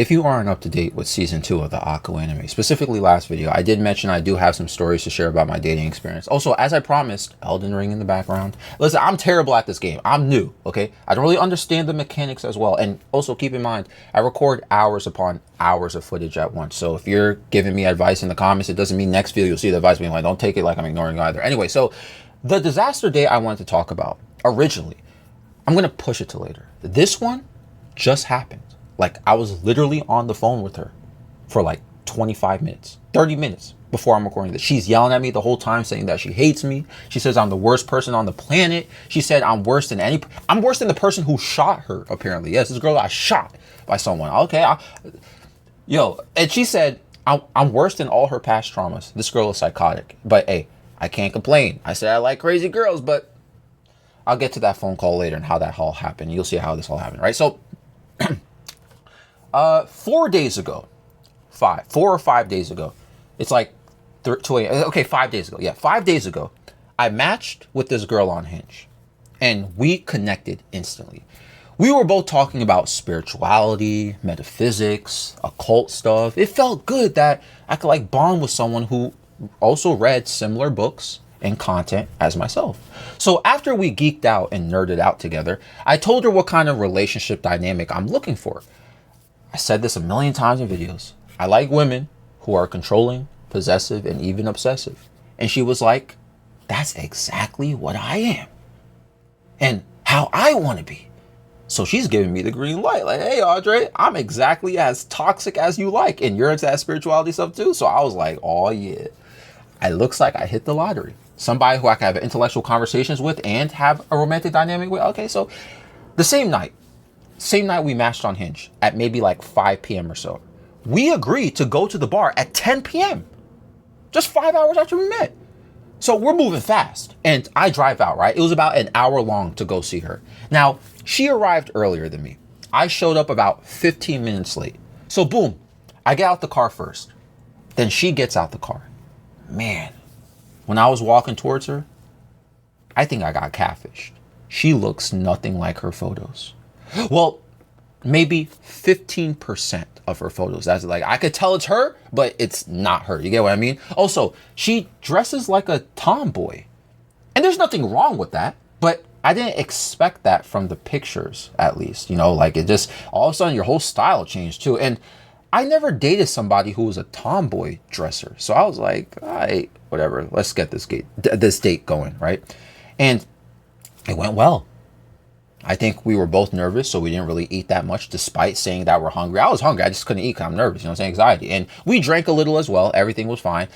if you aren't up to date with season 2 of the Akko anime, specifically last video, I did mention I do have some stories to share about my dating experience. Also, as I promised, Elden Ring in the background. Listen, I'm terrible at this game. I'm new, okay? I don't really understand the mechanics as well. And also keep in mind, I record hours upon hours of footage at once. So if you're giving me advice in the comments, it doesn't mean next video you'll see the advice being like, don't take it like I'm ignoring you either. Anyway, so the disaster date I wanted to talk about originally, I'm going to push it to later. This one just happened. Like, I was literally on the phone with her for like 25 minutes, 30 minutes before I'm recording this. She's yelling at me the whole time saying that she hates me. She says I'm the worst person on the planet. She said I'm worse than the person who shot her, apparently. Yes, this girl got shot by someone. Okay. And she said I'm worse than all her past traumas. This girl is psychotic. But hey, I can't complain. I said I like crazy girls, but I'll get to that phone call later and how that all happened. You'll see how this all happened, right? So 4 days ago, 4 or 5 days ago, it's like 2 a.m. Okay, 5 days ago. Yeah, 5 days ago, I matched with this girl on Hinge and we connected instantly. We were both talking about spirituality, metaphysics, occult stuff. It felt good that I could like bond with someone who also read similar books and content as myself. So after we geeked out and nerded out together, I told her what kind of relationship dynamic I'm looking for. I said this a million times in videos. I like women who are controlling, possessive, and even obsessive. And she was like, that's exactly what I am. And how I want to be. So she's giving me the green light. Like, hey, Audrey, I'm exactly as toxic as you like. And you're into that spirituality stuff too. So I was like, oh yeah. It looks like I hit the lottery. Somebody who I can have intellectual conversations with and have a romantic dynamic with. Okay, so the same night we matched on Hinge at maybe like 5 p.m. or so. We agreed to go to the bar at 10 p.m. Just 5 hours after we met. So we're moving fast. And I drive out, right? It was about an hour long to go see her. Now, she arrived earlier than me. I showed up about 15 minutes late. So boom, I get out the car first. Then she gets out the car. Man, when I was walking towards her, I think I got catfished. She looks nothing like her photos. Well, maybe 15% of her photos. That's like, I could tell it's her, but it's not her. You get what I mean? Also, she dresses like a tomboy. And there's nothing wrong with that, but I didn't expect that from the pictures, at least. You know, like it just, all of a sudden your whole style changed too. And I never dated somebody who was a tomboy dresser. So I was like, all right, whatever, let's get this date going, right? And it went well. I think we were both nervous, so we didn't really eat that much, despite saying that we're hungry. I was hungry. I just couldn't eat because I'm nervous. You know what I'm saying? Anxiety. And we drank a little as well. Everything was fine.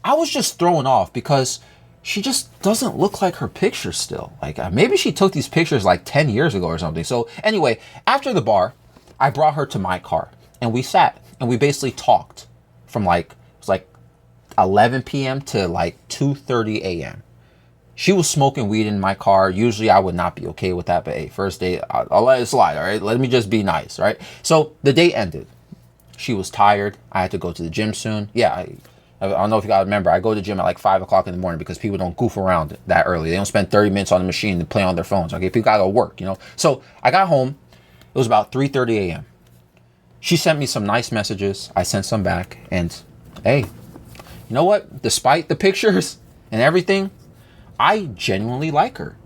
I was just thrown off because she just doesn't look like her pictures still. Like maybe she took these pictures like 10 years ago or something. So anyway, after the bar, I brought her to my car and we sat and we basically talked from like, it was like 11 p.m. to like 2:30 a.m. She was smoking weed in my car. Usually I would not be okay with that, but hey, first date, I'll let it slide, all right? Let me just be nice, right? So the date ended. She was tired. I had to go to the gym soon. Yeah, I don't know if you guys remember, I go to the gym at like 5 o'clock in the morning because people don't goof around that early. They don't spend 30 minutes on the machine to play on their phones, okay? People gotta go work, you know? So I got home. It was about 3:30 a.m. She sent me some nice messages. I sent some back. And hey, you know what? Despite the pictures and everything, I genuinely like her.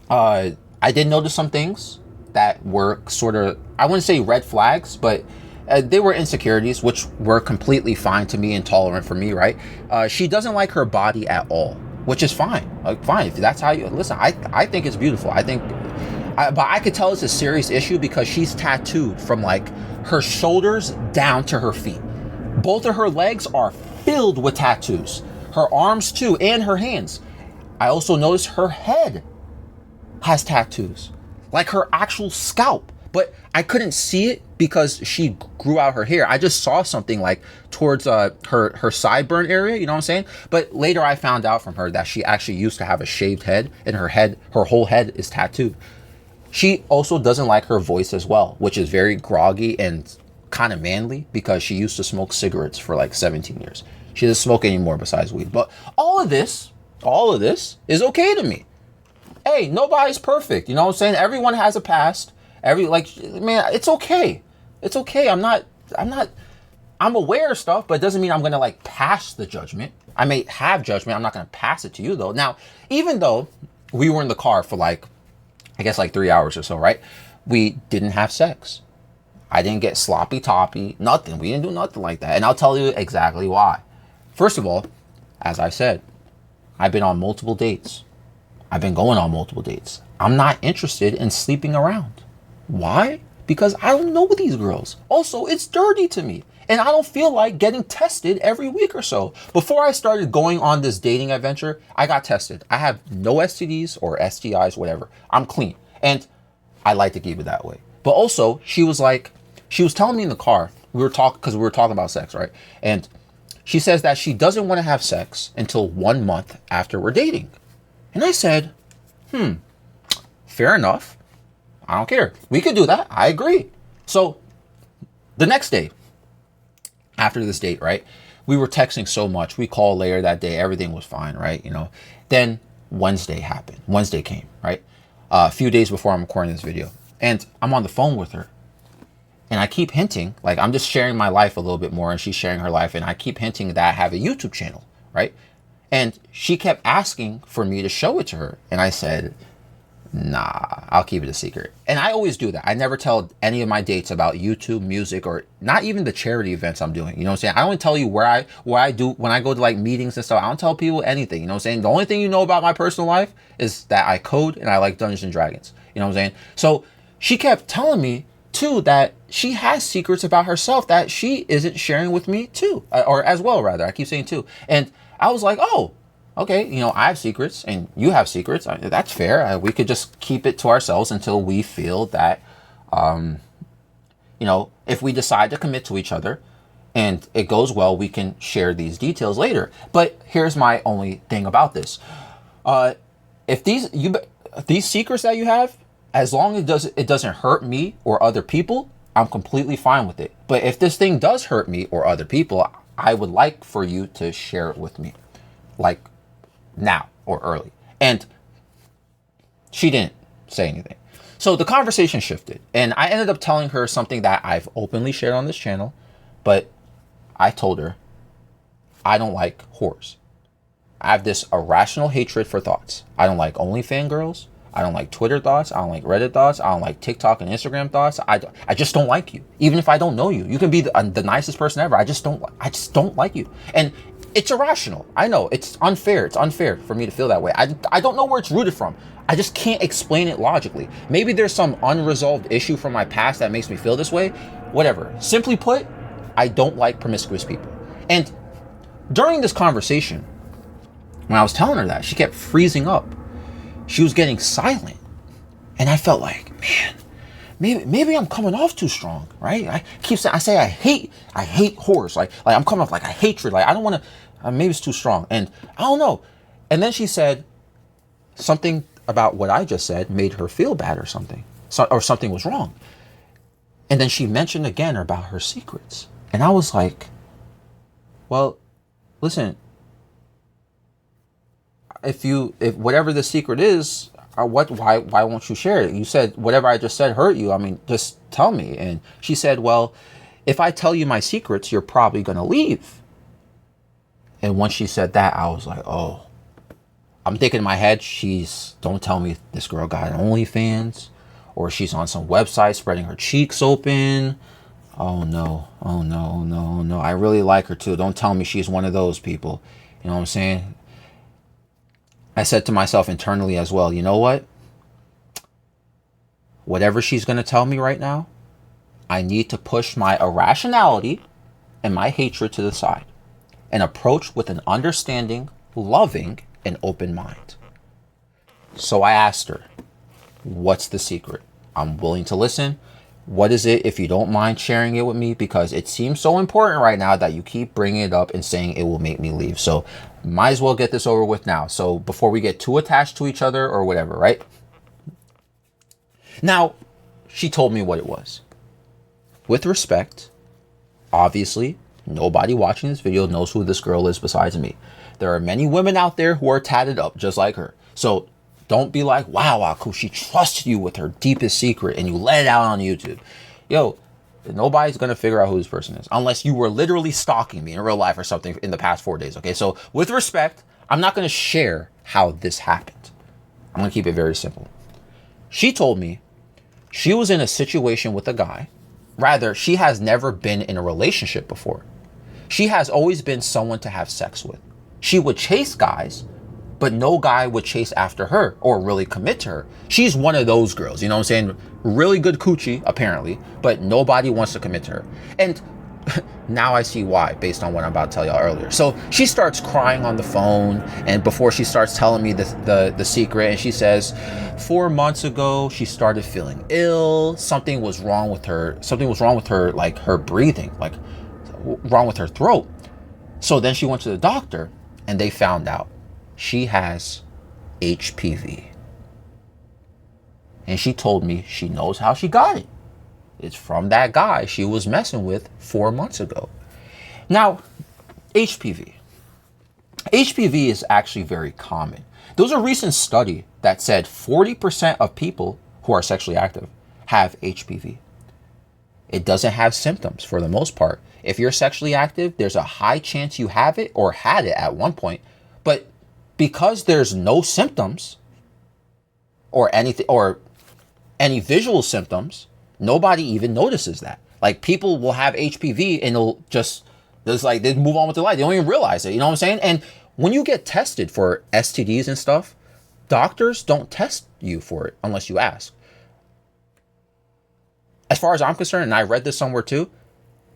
I did notice some things that were sort of, I wouldn't say red flags, but they were insecurities, which were completely fine to me and tolerant for me, right? She doesn't like her body at all, which is fine. Like, fine, if that's how you, listen, I think it's beautiful. But I could tell it's a serious issue because she's tattooed from like her shoulders down to her feet. Both of her legs are filled with tattoos. Her arms too, and her hands. I also noticed her head has tattoos, like her actual scalp, but I couldn't see it because she grew out her hair. I just saw something like towards her sideburn area, you know what I'm saying? But later I found out from her that she actually used to have a shaved head and her whole head is tattooed. She also doesn't like her voice as well, which is very groggy and kind of manly because she used to smoke cigarettes for like 17 years. She doesn't smoke anymore besides weed. But all of this is okay to me. Hey, nobody's perfect. You know what I'm saying? Everyone has a past. Man, it's okay. It's okay. I'm not I'm aware of stuff, but it doesn't mean I'm going to like pass the judgment. I may have judgment. I'm not going to pass it to you though. Now, even though we were in the car for like, I guess like 3 hours or so, right? We didn't have sex. I didn't get sloppy toppy, nothing. We didn't do nothing like that. And I'll tell you exactly why. First of all, as I said, I've been on multiple dates. I've been going on multiple dates. I'm not interested in sleeping around. Why? Because I don't know these girls. Also, it's dirty to me. And I don't feel like getting tested every week or so. Before I started going on this dating adventure, I got tested. I have no STDs or STIs, whatever. I'm clean. And I like to keep it that way. But also, she was telling me in the car, we were talking about sex, right? And she says that she doesn't want to have sex until 1 month after we're dating. And I said, fair enough. I don't care. We could do that. I agree. So the next day, after this date, right, we were texting so much. We called later that day. Everything was fine, right? Then Wednesday happened. Wednesday came, right? A few days before I'm recording this video. And I'm on the phone with her. And I keep hinting, like I'm just sharing my life a little bit more and she's sharing her life. And I keep hinting that I have a YouTube channel, right? And she kept asking for me to show it to her. And I said, nah, I'll keep it a secret. And I always do that. I never tell any of my dates about YouTube, music, or not even the charity events I'm doing. You know what I'm saying? I don't tell you where I do when I go to like meetings and stuff. I don't tell people anything. You know what I'm saying? The only thing you know about my personal life is that I code and I like Dungeons and Dragons. You know what I'm saying? So she kept telling me too that she has secrets about herself that she isn't sharing with me too, or as well rather. I keep saying too. And I was like, oh, okay, I have secrets and you have secrets. That's fair. We could just keep it to ourselves until we feel that, if we decide to commit to each other and it goes well, we can share these details later. But here's my only thing about this. If these secrets that you have, as long as it doesn't hurt me or other people, I'm completely fine with it. But if this thing does hurt me or other people, I would like for you to share it with me. Like, now or early. And she didn't say anything. So the conversation shifted and I ended up telling her something that I've openly shared on this channel, but I told her I don't like whores. I have this irrational hatred for thoughts. I don't like OnlyFans girls. I don't like Twitter thoughts. I don't like Reddit thoughts. I don't like TikTok and Instagram thoughts. I just don't like you. Even if I don't know you, you can be the nicest person ever. I just don't like you. And it's irrational. I know it's unfair. It's unfair for me to feel that way. I don't know where it's rooted from. I just can't explain it logically. Maybe there's some unresolved issue from my past that makes me feel this way. Whatever. Simply put, I don't like promiscuous people. And during this conversation, when I was telling her that, she kept freezing up. She was getting silent. And I felt like, man, maybe I'm coming off too strong, right? I say I hate whores. Like I'm coming off like a hatred. Like I don't want to, maybe it's too strong. And I don't know. And then she said something about what I just said made her feel bad or something. Or something was wrong. And then she mentioned again about her secrets. And I was like, well, listen, if whatever the secret is, why won't you share it? You said whatever I just said hurt you. I mean, just tell me. And she said, well, if I tell you my secrets, you're probably going to leave. And once she said that, I was like, oh, I'm thinking in my head, don't tell me this girl got an OnlyFans or she's on some website spreading her cheeks open. Oh no. I really like her too. Don't tell me she's one of those people. You know what I'm saying? I said to myself internally as well, you know what? Whatever she's going to tell me right now, I need to push my irrationality and my hatred to the side and approach with an understanding, loving, and open mind. So I asked her, what's the secret? I'm willing to listen. What is it, if you don't mind sharing it with me? Because it seems so important right now that you keep bringing it up and saying it will make me leave. So might as well get this over with now. So before we get too attached to each other or whatever, right? Now, she told me what it was. With respect, obviously, nobody watching this video knows who this girl is besides me. There are many women out there who are tatted up just like her. So don't be like, wow, Aku, she trusted you with her deepest secret and you let it out on YouTube. Yo, Nobody's going to figure out who this person is unless you were literally stalking me in real life or something in the past 4 days. Okay. So with respect, I'm not going to share how this happened. I'm going to keep it very simple. She told me she was in a situation with a guy. Rather, she has never been in a relationship before. She has always been someone to have sex with. She would chase guys, but no guy would chase after her or really commit to her. She's one of those girls, you know what I'm saying? Really good coochie, apparently, but nobody wants to commit to her. And now I see why, based on what I'm about to tell y'all earlier. So she starts crying on the phone, and before she starts telling me the secret, and she says 4 months ago she started feeling ill. Something was wrong with her. Something was wrong with her, like her breathing, like wrong with her throat. So then she went to the doctor, and they found out she has HPV. And she told me she knows how she got it. It's from that guy she was messing with 4 months ago. Now, HPV. HPV is actually very common. There was a recent study that said 40% of people who are sexually active have HPV. It doesn't have symptoms for the most part. If you're sexually active, there's a high chance you have it or had it at one point. But because there's no symptoms or anything or any visual symptoms, nobody even notices that. Like, people will have HPV and they'll just, there's like, they move on with their life. They don't even realize it. You know what I'm saying? And when you get tested for STDs and stuff, doctors don't test you for it unless you ask. As far as I'm concerned, and I read this somewhere too,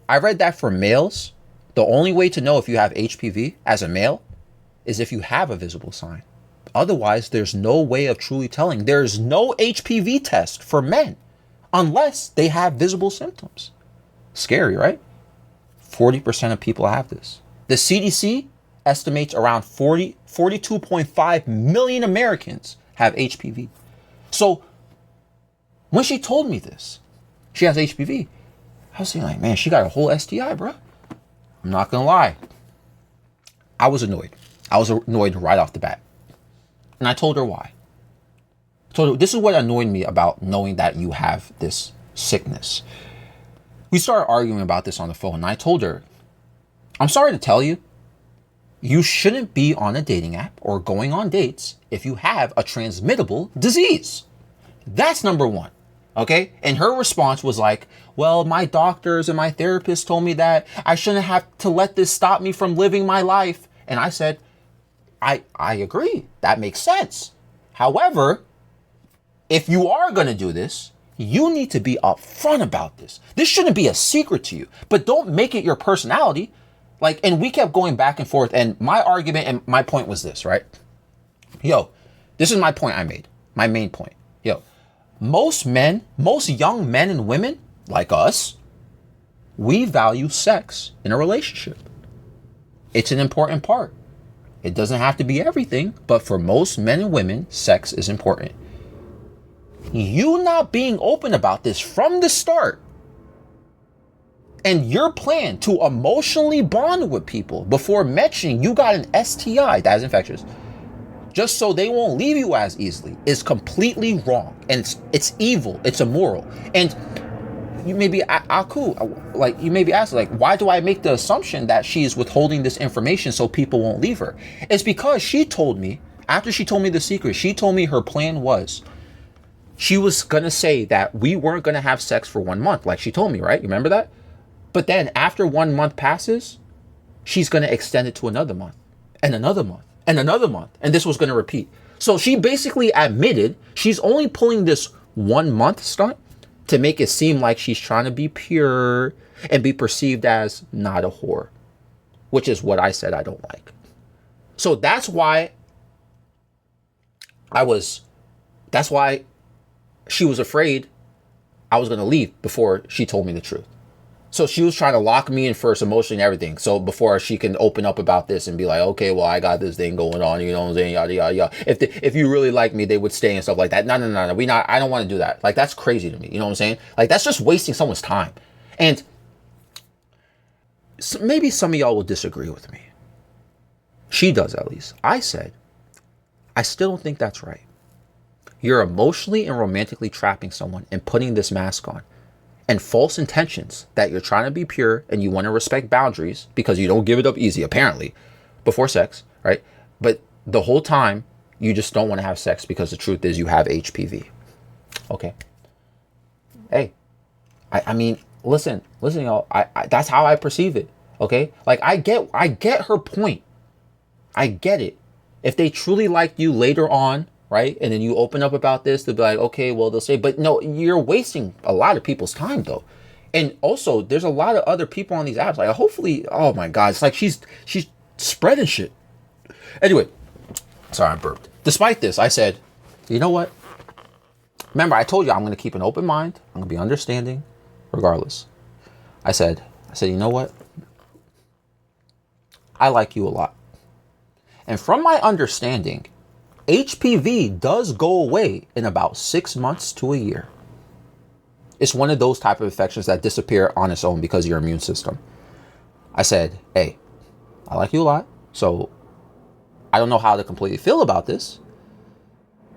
I read that for males, the only way to know if you have HPV as a male is if you have a visible sign. Otherwise, there's no way of truly telling. There's no HPV test for men unless they have visible symptoms. Scary, right? 40% of people have this. The CDC estimates around 42.5 million Americans have HPV. So when she told me this, she has HPV, I was thinking like, man, she got a whole STI, bro. I'm not gonna lie. I was annoyed. I was annoyed right off the bat. And I told her why. I told her, this is what annoyed me about knowing that you have this sickness. We started arguing about this on the phone, and I told her, I'm sorry to tell you, you shouldn't be on a dating app or going on dates if you have a transmittable disease. That's number one. Okay. And her response was like, well, my doctors and my therapist told me that I shouldn't have to let this stop me from living my life. And I said, I agree. That makes sense. However, if you are going to do this, you need to be upfront about this. This shouldn't be a secret to you, but don't make it your personality. Like, and we kept going back and forth. And my argument and my point was this, right? Yo, this is my point I made. My main point. Yo, most young men and women like us, we value sex in a relationship. It's an important part. It doesn't have to be everything, but for most men and women, sex is important. You not being open about this from the start, and your plan to emotionally bond with people before mentioning you got an STI that is infectious, just so they won't leave you as easily, is completely wrong. And it's evil. It's immoral. And you may be like, you may be asking, like, why do I make the assumption that she's withholding this information so people won't leave her? It's because she told me, after she told me the secret, she told me her plan was, she was gonna say that we weren't gonna have sex for 1 month, like she told me, right? You remember that? But then after 1 month passes, she's gonna extend it to another month, and another month, and another month, and this was gonna repeat. So she basically admitted she's only pulling this 1 month stunt to make it seem like she's trying to be pure and be perceived as not a whore, which is what I said I don't like. So that's why she was afraid I was going to leave before she told me the truth. So she was trying to lock me in first emotionally and everything. So before she can open up about this and be like, okay, well, I got this thing going on, you know what I'm saying? Yada, yada, yada. If you really like me, they would stay and stuff like that. No. I don't want to do that. Like, that's crazy to me. You know what I'm saying? Like, that's just wasting someone's time. And so maybe some of y'all will disagree with me. She does, at least. I said, I still don't think that's right. You're emotionally and romantically trapping someone and putting this mask on. and false intentions that you're trying to be pure and you want to respect boundaries because you don't give it up easy, apparently, before sex, right? But the whole time, you just don't want to have sex because the truth is you have HPV. Okay. Hey, I mean, listen, y'all. I that's how I perceive it. Okay. Like I get her point. I get it. If they truly like you later on, right? And then you open up about this, they'll be like, okay, well, they'll say, but no, you're wasting a lot of people's time though. And also there's a lot of other people on these apps. Like hopefully, oh my God, it's like she's spreading shit. Anyway, sorry, I burped. Despite this, I said, you know what? Remember, I told you I'm going to keep an open mind. I'm going to be understanding regardless. I said, you know what? I like you a lot. And from my understanding, HPV does go away in about 6 months to a year. It's one of those type of infections that disappear on its own because of your immune system. I said, hey, I like you a lot. So I don't know how to completely feel about this.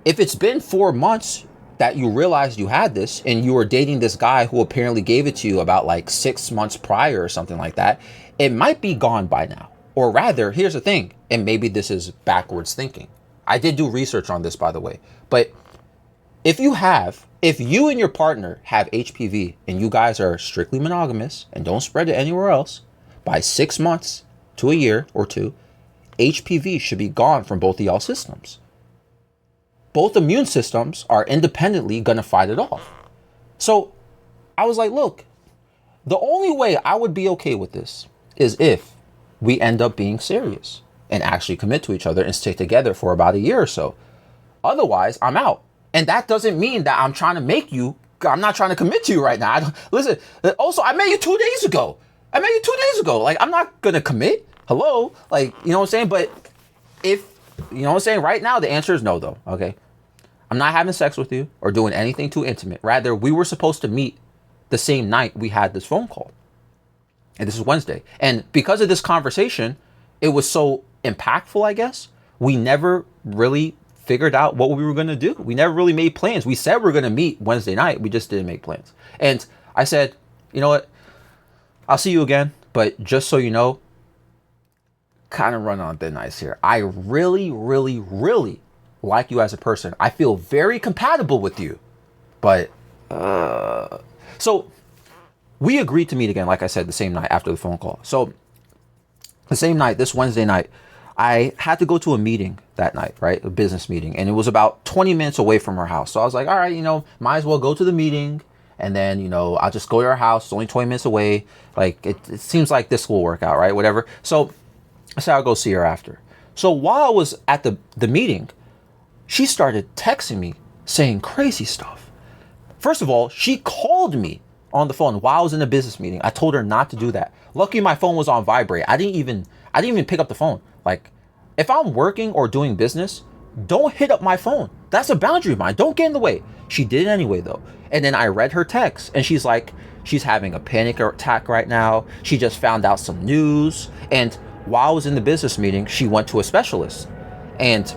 If it's been 4 months that you realized you had this and you were dating this guy who apparently gave it to you about like 6 months prior or something like that, it might be gone by now. Or rather, here's the thing, and maybe this is backwards thinking. I did do research on this, by the way, but if you and your partner have HPV and you guys are strictly monogamous and don't spread it anywhere else, by 6 months to a year or two, HPV should be gone from both of y'all systems. Both immune systems are independently going to fight it off. So I was like, look, the only way I would be okay with this is if we end up being serious and actually commit to each other and stay together for about a year or so. Otherwise, I'm out. And that doesn't mean that I'm trying to make you, I'm not trying to commit to you right now. Listen, also, I met you 2 days ago. Like, I'm not going to commit. Hello? Like, you know what I'm saying? But if, you know what I'm saying? Right now, the answer is no, though. Okay? I'm not having sex with you or doing anything too intimate. Rather, we were supposed to meet the same night we had this phone call. And this is Wednesday. And because of this conversation, it was so impactful, I guess. We never really figured out what we were going to do. We never really made plans. We said we were going to meet Wednesday night. We just didn't make plans. And I said, you know what? I'll see you again. But just so you know, kind of run on thin ice here. I really, really, really like you as a person. I feel very compatible with you. But, so we agreed to meet again, like I said, the same night after the phone call. So the same night, this Wednesday night, I had to go to a meeting that night, right? A business meeting. And it was about 20 minutes away from her house. So I was like, all right, might as well go to the meeting. And then, I'll just go to her house. It's only 20 minutes away. Like, it seems like this will work out, right? Whatever. So I said I'll go see her after. So while I was at the meeting, she started texting me saying crazy stuff. First of all, she called me on the phone while I was in a business meeting. I told her not to do that. Lucky my phone was on vibrate. I didn't even pick up the phone. Like, if I'm working or doing business, don't hit up my phone. That's a boundary of mine. Don't get in the way. She did it anyway, though. And then I read her text, and she's like, she's having a panic attack right now. She just found out some news. And while I was in the business meeting, she went to a specialist, and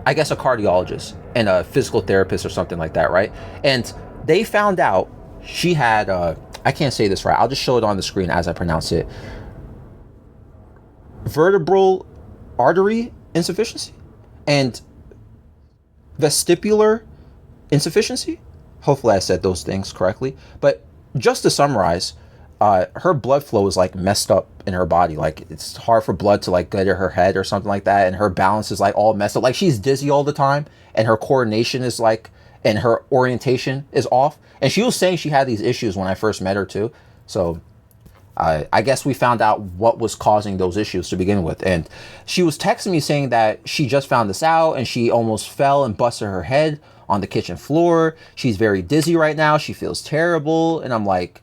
I guess a cardiologist and a physical therapist or something like that, right? And they found out she had, I can't say this right. I'll just show it on the screen as I pronounce it. Vertebral artery insufficiency and vestibular insufficiency. Hopefully I said those things correctly. But just to summarize, her blood flow is like messed up in her body. Like, it's hard for blood to like get to her head or something like that. And her balance is like all messed up. Like, she's dizzy all the time, and her coordination is like, and her orientation is off. And she was saying she had these issues when I first met her too. So I guess we found out what was causing those issues to begin with. And she was texting me saying that she just found this out and she almost fell and busted her head on the kitchen floor. She's very dizzy right now. She feels terrible. And I'm like,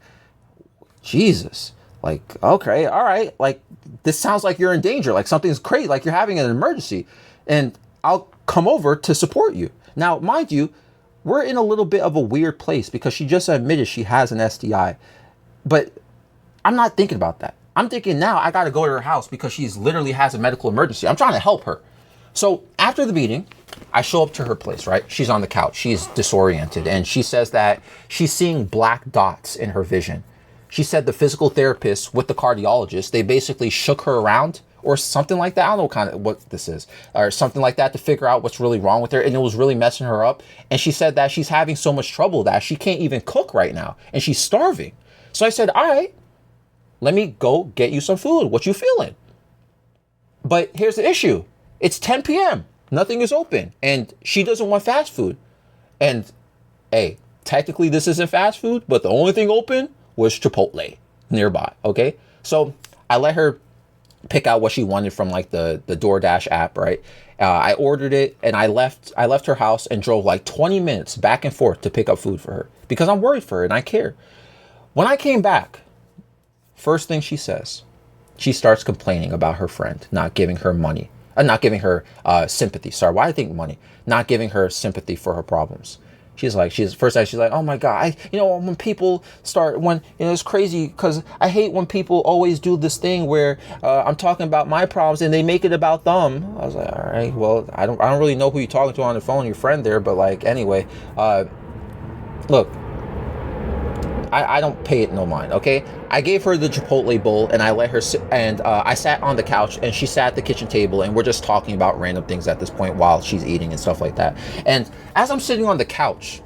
Jesus, like, okay, all right. Like, this sounds like you're in danger. Like, something's crazy. Like, you're having an emergency, and I'll come over to support you. Now, mind you, we're in a little bit of a weird place because she just admitted she has an STI, but I'm not thinking about that. I'm thinking now I got to go to her house because she's literally has a medical emergency. I'm trying to help her. So After the meeting, I show up to her place, right? She's on the couch. She's disoriented. And she says that she's seeing black dots in her vision. She said the physical therapist with the cardiologist, they basically shook her around or something like that. I don't know what this is or something like that to figure out what's really wrong with her. And it was really messing her up. And she said that she's having so much trouble that she can't even cook right now. And she's starving. So I said, all right, let me go get you some food. What you feeling? But here's the issue. It's 10 p.m. Nothing is open. And she doesn't want fast food. And hey, technically this isn't fast food, but the only thing open was Chipotle nearby. Okay. So I let her pick out what she wanted from like the DoorDash app, right? I ordered it and I left her house and drove like 20 minutes back and forth to pick up food for her because I'm worried for her and I care. When I came back, first thing she says, she starts complaining about her friend not giving her money, not giving her sympathy. Sorry, why do I think money? Not giving her sympathy for her problems. She's like, she's like, oh my God, when people start, it's crazy because I hate when people always do this thing where I'm talking about my problems and they make it about them. I was like, all right, well, I don't really know who you're talking to on the phone, your friend there, but like, anyway, look, I don't pay it no mind, okay? I gave her the Chipotle bowl and I let her sit and I sat on the couch and she sat at the kitchen table and we're just talking about random things at this point while she's eating and stuff like that. And as I'm sitting on the couch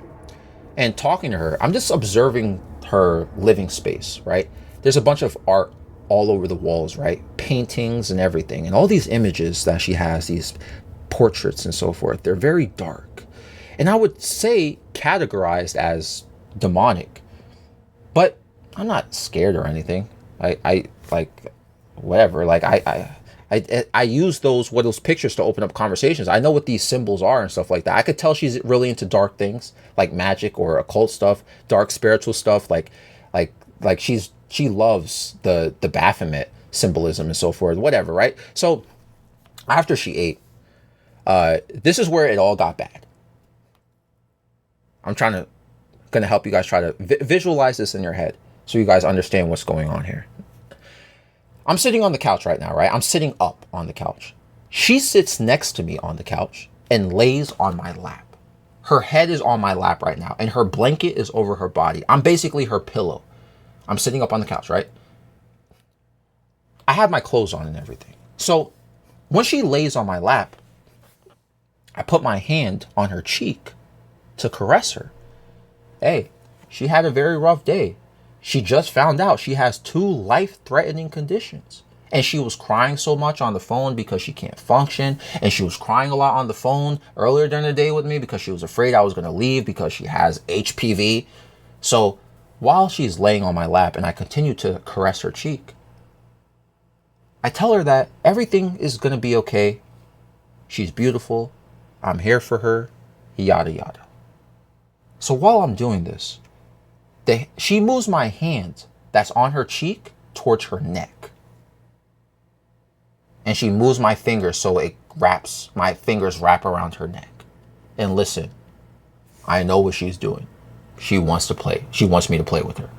and talking to her, I'm just observing her living space, right? There's a bunch of art all over the walls, right? Paintings and everything. And all these images that she has, these portraits and so forth, they're very dark. And I would say categorized as demonic. But I'm not scared or anything. I like whatever. Like I use those pictures to open up conversations. I know what these symbols are and stuff like that. I could tell she's really into dark things like magic or occult stuff, dark spiritual stuff. Like she loves the Baphomet symbolism and so forth. Whatever, right? So after she ate, this is where it all got bad. I'm gonna help you guys try to visualize this in your head so you guys understand what's going on here. I'm sitting on the couch right now, right? I'm sitting up on the couch. She sits next to me on the couch and lays on my lap. Her head is on my lap right now and her blanket is over her body. I'm basically her pillow. I'm sitting up on the couch, right? I have my clothes on and everything. So when she lays on my lap, I put my hand on her cheek to caress her. Hey, she had a very rough day. She just found out she has 2 life-threatening conditions. And she was crying so much on the phone because she can't function. And she was crying a lot on the phone earlier during the day with me because she was afraid I was going to leave because she has HPV. So while she's laying on my lap and I continue to caress her cheek, I tell her that everything is going to be okay. She's beautiful. I'm here for her. Yada, yada. So while I'm doing this, she moves my hand that's on her cheek towards her neck. And she moves my fingers so my fingers wrap around her neck. And listen, I know what she's doing. She wants to play. She wants me to play with her.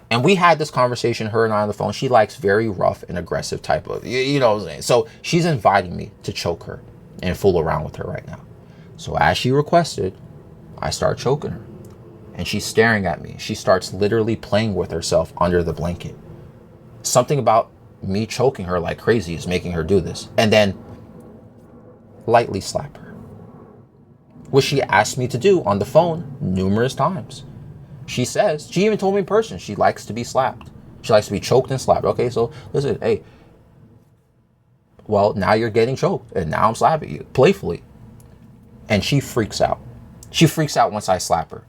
And we had this conversation, her and I on the phone. She likes very rough and aggressive type of, you know what I'm saying? So she's inviting me to choke her and fool around with her right now. So as she requested, I start choking her and she's staring at me. She starts literally playing with herself under the blanket. Something about me choking her like crazy is making her do this. And then lightly slap her, which she asked me to do on the phone numerous times. She says, she even told me in person, she likes to be slapped. She likes to be choked and slapped. Okay, so listen, hey, well, now you're getting choked and now I'm slapping you playfully. And she freaks out. She freaks out once I slap her.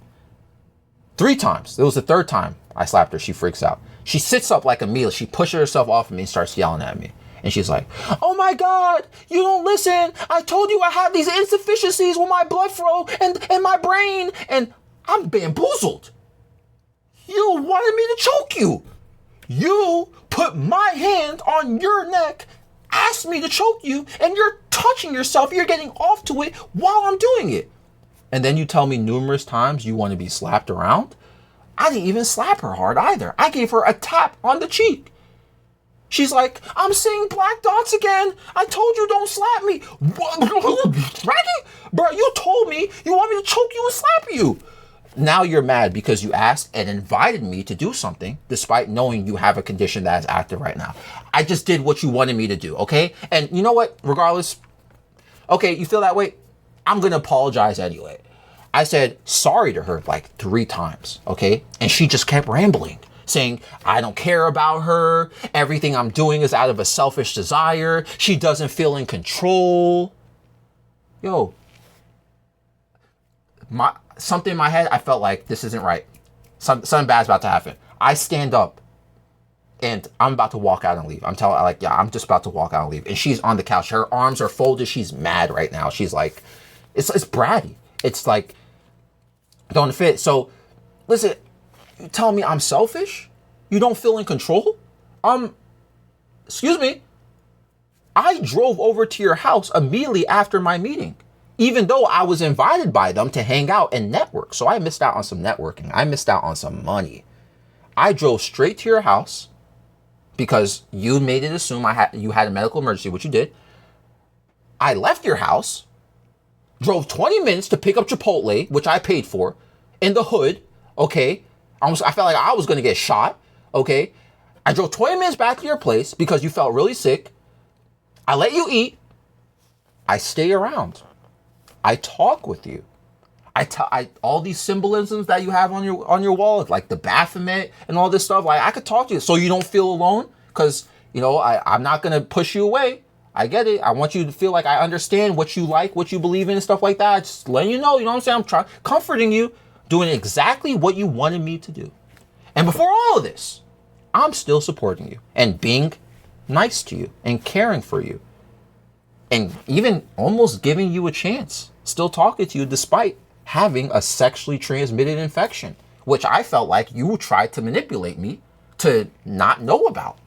3 times. It was the 3rd time I slapped her. She freaks out. She sits up like Amelia. She pushes herself off of me and starts yelling at me. And she's like, oh my God, you don't listen. I told you I have these insufficiencies with my blood flow and my brain. And I'm bamboozled. You wanted me to choke you. You put my hand on your neck, asked me to choke you, and you're touching yourself. You're getting off to it while I'm doing it. And then you tell me numerous times you want to be slapped around? I didn't even slap her hard either. I gave her a tap on the cheek. She's like, I'm seeing black dots again. I told you don't slap me. What? Dragging? Bro, you told me you want me to choke you and slap you. Now you're mad because you asked and invited me to do something despite knowing you have a condition that is active right now. I just did what you wanted me to do, okay? And you know what? Regardless, okay, you feel that way? I'm going to apologize anyway. I said sorry to her like 3 times, okay? And she just kept rambling, saying, I don't care about her. Everything I'm doing is out of a selfish desire. She doesn't feel in control. Yo, something in my head, I felt like this isn't right. Something bad's about to happen. I stand up and I'm about to walk out and leave. I'm telling her, like, yeah, I'm just about to walk out and leave. And she's on the couch. Her arms are folded. She's mad right now. She's like, it's bratty. It's like, don't fit. So, listen, you telling me I'm selfish? You don't feel in control? Excuse me. I drove over to your house immediately after my meeting, even though I was invited by them to hang out and network. So I missed out on some networking. I missed out on some money. I drove straight to your house because you made it assume you had a medical emergency, which you did. I left your house, drove 20 minutes to pick up Chipotle, which I paid for, in the hood, okay? I felt like I was going to get shot, okay? I drove 20 minutes back to your place because you felt really sick. I let you eat. I stay around. I talk with you. All these symbolisms that you have on your wall, like the Baphomet and all this stuff, like I could talk to you so you don't feel alone, because, you know, I'm not going to push you away. I get it. I want you to feel like I understand what you like, what you believe in and stuff like that. Just letting you know what I'm saying? I'm comforting you, doing exactly what you wanted me to do. And before all of this, I'm still supporting you and being nice to you and caring for you and even almost giving you a chance, still talking to you despite having a sexually transmitted infection, which I felt like you tried to manipulate me to not know about.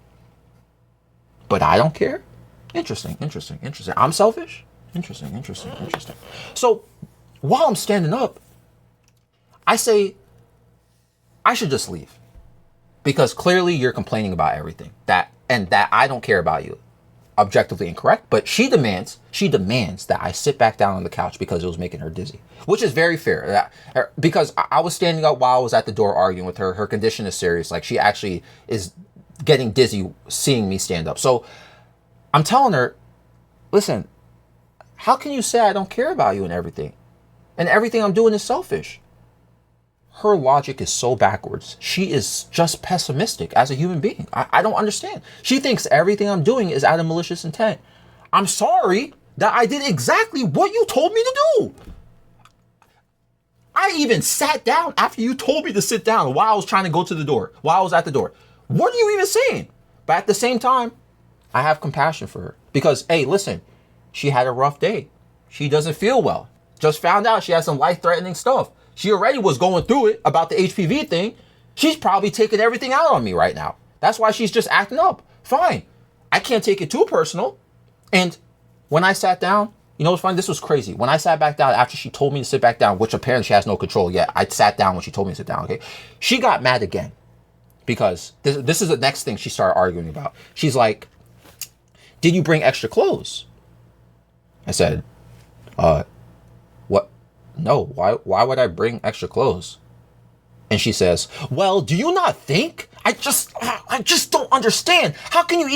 But I don't care. Interesting. I'm selfish? Interesting. So while I'm standing up, I say, I should just leave. Because clearly you're complaining about everything. That I don't care about you. Objectively incorrect, but she demands that I sit back down on the couch because it was making her dizzy, which is very fair. Because I was standing up while I was at the door arguing with her. Her condition is serious. Like, she actually is getting dizzy seeing me stand up. So I'm telling her, listen, how can you say I don't care about you and everything I'm doing is selfish? Her logic is so backwards. She is just pessimistic as a human being. I don't understand. She thinks everything I'm doing is out of malicious intent. I'm sorry that I did exactly what you told me to do. I even sat down after you told me to sit down while I was trying to go to the door, while I was at the door. What are you even saying? But at the same time, I have compassion for her because, hey, listen, she had a rough day. She doesn't feel well. Just found out she has some life-threatening stuff. She already was going through it about the HPV thing. She's probably taking everything out on me right now. That's why she's just acting up. Fine. I can't take it too personal. And when I sat down, you know what's funny? This was crazy. When I sat back down after she told me to sit back down, which apparently she has no control yet. I sat down when she told me to sit down, okay? She got mad again because this is the next thing she started arguing about. She's like, did you bring extra clothes? I said, what? No, why would I bring extra clothes? And she says, well, do you not think? I just don't understand. Do you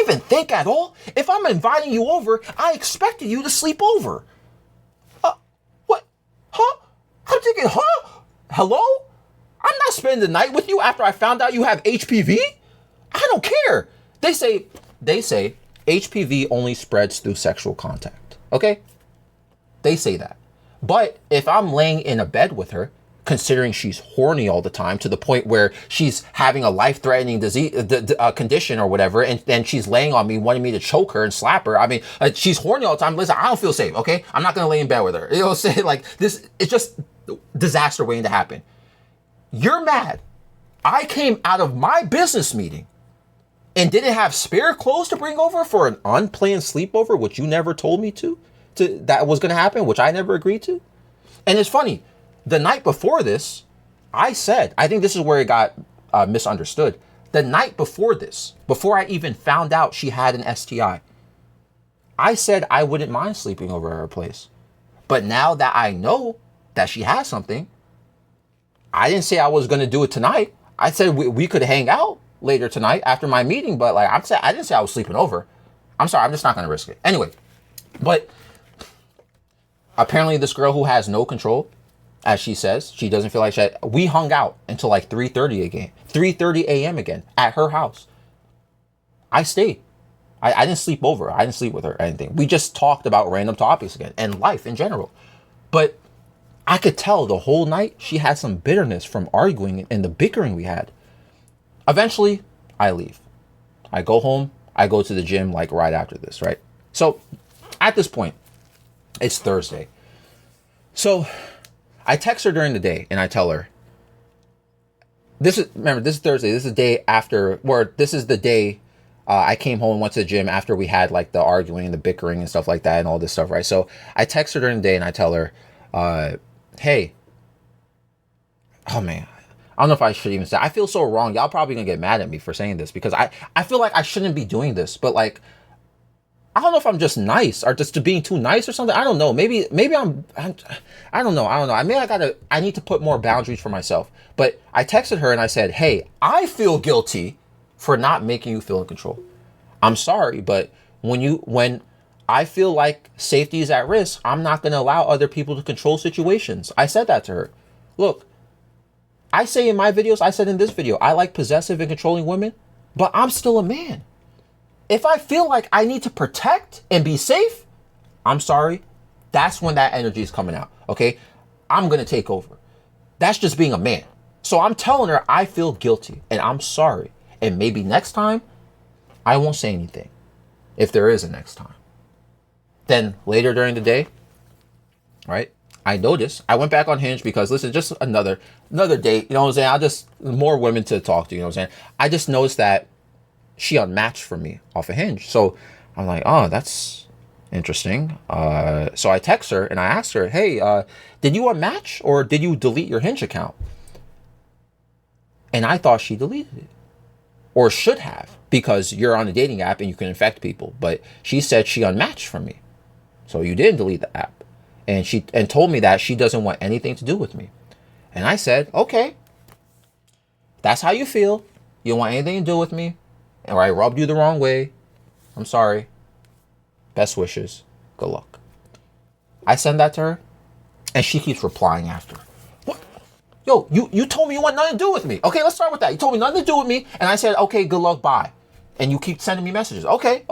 even think at all? If I'm inviting you over, I expected you to sleep over. What? Huh? I'm thinking, huh? Hello? I'm not spending the night with you after I found out you have HPV? I don't care. They say HPV only spreads through sexual contact. Okay? They say that. But if I'm laying in a bed with her, considering she's horny all the time to the point where she's having a life-threatening disease, condition or whatever, and then she's laying on me, wanting me to choke her and slap her. I mean, she's horny all the time. Listen, I don't feel safe, okay? I'm not going to lay in bed with her. You know, say like this, it's just disaster waiting to happen. You're mad. I came out of my business meeting and didn't have spare clothes to bring over for an unplanned sleepover, which you never told me that was going to happen, which I never agreed to. And it's funny, the night before this, I said, I think this is where it got misunderstood. the night before this, before I even found out she had an STI, I said I wouldn't mind sleeping over at her place. But now that I know that she has something, I didn't say I was going to do it tonight. I said we could hang out later tonight after my meeting, but like I didn't say I was sleeping over. I'm sorry, I'm just not going to risk it. Anyway, but apparently this girl who has no control, as she says, she doesn't feel like she had, we hung out until like 3:30 again, 3:30 a.m. again at her house. I stayed. I didn't sleep over. I didn't sleep with her or anything. We just talked about random topics again and life in general. But I could tell the whole night she had some bitterness from arguing and the bickering we had. Eventually, I leave. I go home. I go to the gym like right after this, right? So at this point, it's Thursday. So I text her during the day and I tell her, this is Thursday. This is the day after, or this is the day I came home and went to the gym after we had like the arguing and the bickering and stuff like that and all this stuff, right? So I text her during the day and I tell her, hey, oh man, I don't know if I should even say, I feel so wrong. Y'all probably gonna get mad at me for saying this because I feel like I shouldn't be doing this, but like, I don't know if I'm just nice or just being too nice or something. I don't know. Maybe I don't know. I need to put more boundaries for myself. But I texted her and I said, hey, I feel guilty for not making you feel in control. I'm sorry, but when I feel like safety is at risk, I'm not going to allow other people to control situations. I said that to her. Look, I say in my videos, I said in this video, I like possessive and controlling women, but I'm still a man. If I feel like I need to protect and be safe, I'm sorry. That's when that energy is coming out. Okay. I'm going to take over. That's just being a man. So I'm telling her I feel guilty and I'm sorry. And maybe next time I won't say anything if there is a next time. Then later during the day, right? I noticed I went back on Hinge because listen, just another date, you know what I'm saying? I just more women to talk to, you know what I'm saying? I just noticed that she unmatched for me off of Hinge. So I'm like, oh, that's interesting. So I text her and I asked her, hey, did you unmatch or did you delete your Hinge account? And I thought she deleted it or should have because you're on a dating app and you can infect people. But she said she unmatched from me. So you didn't delete the app. And she told me that she doesn't want anything to do with me. And I said, okay, that's how you feel. You don't want anything to do with me. Or I rubbed you the wrong way. I'm sorry. Best wishes. Good luck. I send that to her. And she keeps replying after. What? Yo, you told me you want nothing to do with me. Okay, let's start with that. You told me nothing to do with me. And I said, okay, good luck, bye. And you keep sending me messages. Okay.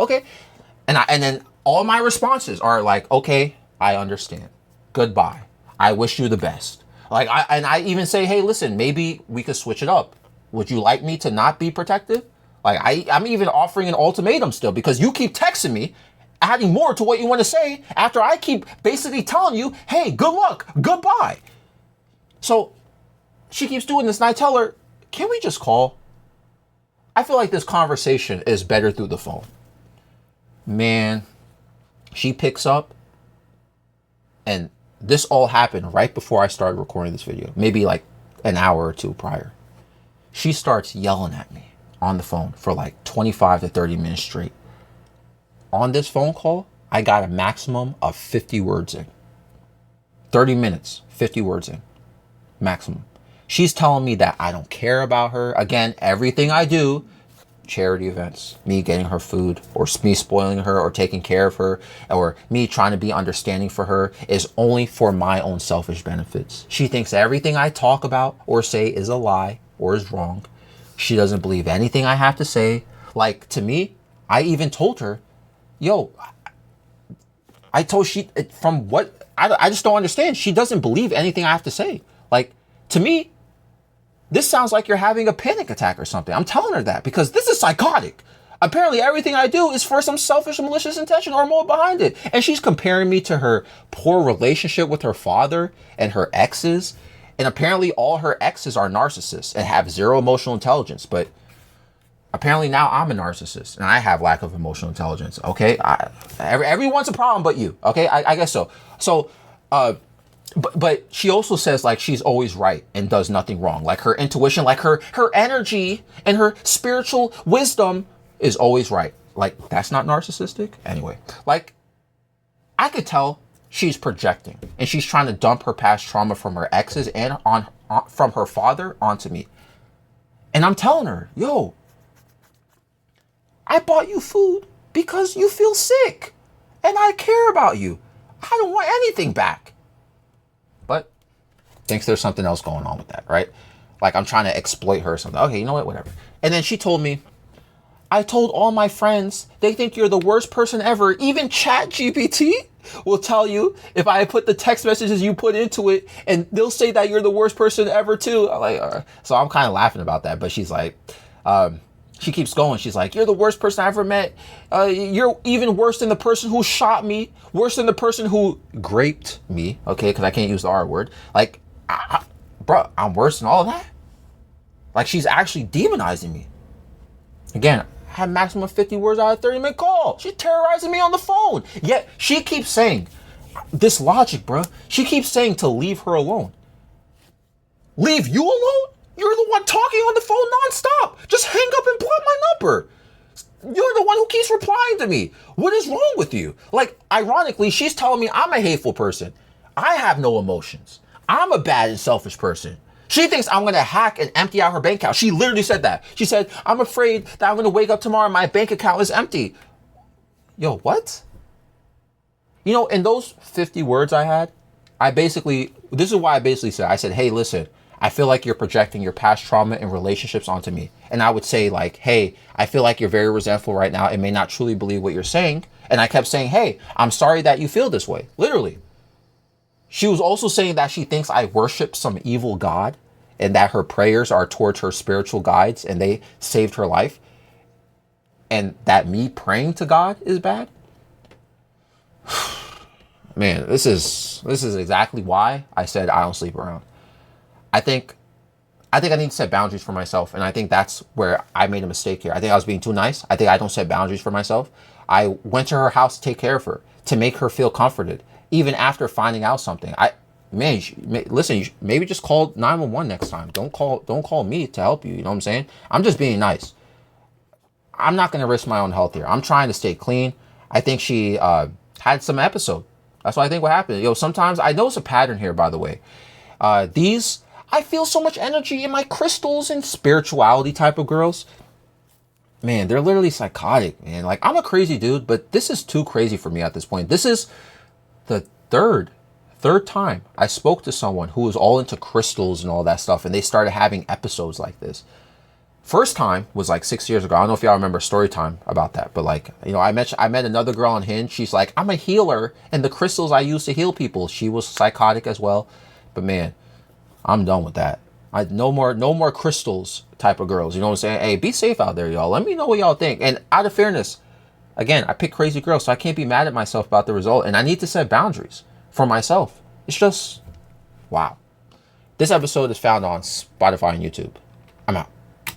And then all my responses are like, okay, I understand. Goodbye. I wish you the best. Like I even say, hey, listen, maybe we could switch it up. Would you like me to not be protective? Like I'm even offering an ultimatum still because you keep texting me, adding more to what you want to say after I keep basically telling you, hey, good luck, goodbye. So she keeps doing this and I tell her, can we just call? I feel like this conversation is better through the phone. Man, she picks up and this all happened right before I started recording this video, maybe like an hour or two prior. She starts yelling at me on the phone for like 25 to 30 minutes straight. On this phone call, I got a maximum of 50 words in. 30 minutes, 50 words in, maximum. She's telling me that I don't care about her. Again, everything I do, charity events, me getting her food or me spoiling her or taking care of her or me trying to be understanding for her is only for my own selfish benefits. She thinks everything I talk about or say is a lie or is wrong. She doesn't believe anything I have to say. Like to me, I even told her, yo, I told she from what I just don't understand. She doesn't believe anything I have to say. Like to me, this sounds like you're having a panic attack or something. I'm telling her that because this is psychotic. Apparently everything I do is for some selfish, malicious intention or more behind it. And she's comparing me to her poor relationship with her father and her exes. And apparently all her exes are narcissists and have zero emotional intelligence. But apparently now I'm a narcissist and I have lack of emotional intelligence. Okay. Everyone's a problem but you. Okay. I guess so. So, but she also says like she's always right and does nothing wrong. Like her intuition, like her energy and her spiritual wisdom is always right. Like that's not narcissistic anyway. Like I could tell she's projecting and she's trying to dump her past trauma from her exes and on from her father onto me. And I'm telling her, yo, I bought you food because you feel sick and I care about you. I don't want anything back. But thinks there's something else going on with that, right? Like I'm trying to exploit her or something. Okay, you know what, whatever. And then she told me, I told all my friends, they think you're the worst person ever. Even ChatGPT will tell you if I put the text messages you put into it, and they'll say that you're the worst person ever too. So I'm kind of laughing about that, but she's like, she keeps going. She's like, you're the worst person I ever met. You're even worse than the person who shot me, worse than the person who raped me. Okay, because I can't use the R word. Like, bro, I'm worse than all of that. Like she's actually demonizing me. Again, I had maximum 50 words out of a 30-minute call. She's terrorizing me on the phone. Yet she keeps saying, this logic, bro. She keeps saying to leave her alone. Leave you alone? You're the one talking on the phone nonstop. Just hang up and block my number. You're the one who keeps replying to me. What is wrong with you? Like, ironically, she's telling me I'm a hateful person. I have no emotions. I'm a bad and selfish person. She thinks I'm going to hack and empty out her bank account. She literally said that. She said, I'm afraid that I'm going to wake up tomorrow and my bank account is empty. Yo, what? You know, in those 50 words I had, this is why I basically said, I said, hey, listen, I feel like you're projecting your past trauma and relationships onto me. And I would say like, hey, I feel like you're very resentful right now and may not truly believe what you're saying. And I kept saying, hey, I'm sorry that you feel this way. Literally. She was also saying that she thinks I worship some evil god and that her prayers are towards her spiritual guides and they saved her life. And that me praying to God is bad. Man, this is exactly why I said I don't sleep around. I think I need to set boundaries for myself. And I think that's where I made a mistake here. I think I was being too nice. I think I don't set boundaries for myself. I went to her house to take care of her, to make her feel comforted. Even after finding out something, listen, maybe just call 911 next time. Don't call me to help you. You know what I'm saying? I'm just being nice. I'm not going to risk my own health here. I'm trying to stay clean. I think she had some episode. That's what I think what happened. Yo, sometimes I notice a pattern here, by the way. I feel so much energy in my crystals and spirituality type of girls. Man, they're literally psychotic, man. Like, I'm a crazy dude, but this is too crazy for me at this point. This is the third time I spoke to someone who was all into crystals and all that stuff, and they started having episodes like this. First time was like 6 years ago. I don't know if y'all remember story time about that, but like, you know, I met another girl on Hinge. She's like, I'm a healer, and the crystals I use to heal people. She was psychotic as well, but man, I'm done with that. No more crystals type of girls. You know what I'm saying? Hey, be safe out there, y'all. Let me know what y'all think. And out of fairness, again, I pick crazy girls, so I can't be mad at myself about the result. And I need to set boundaries for myself. It's just, wow. This episode is found on Spotify and YouTube. I'm out.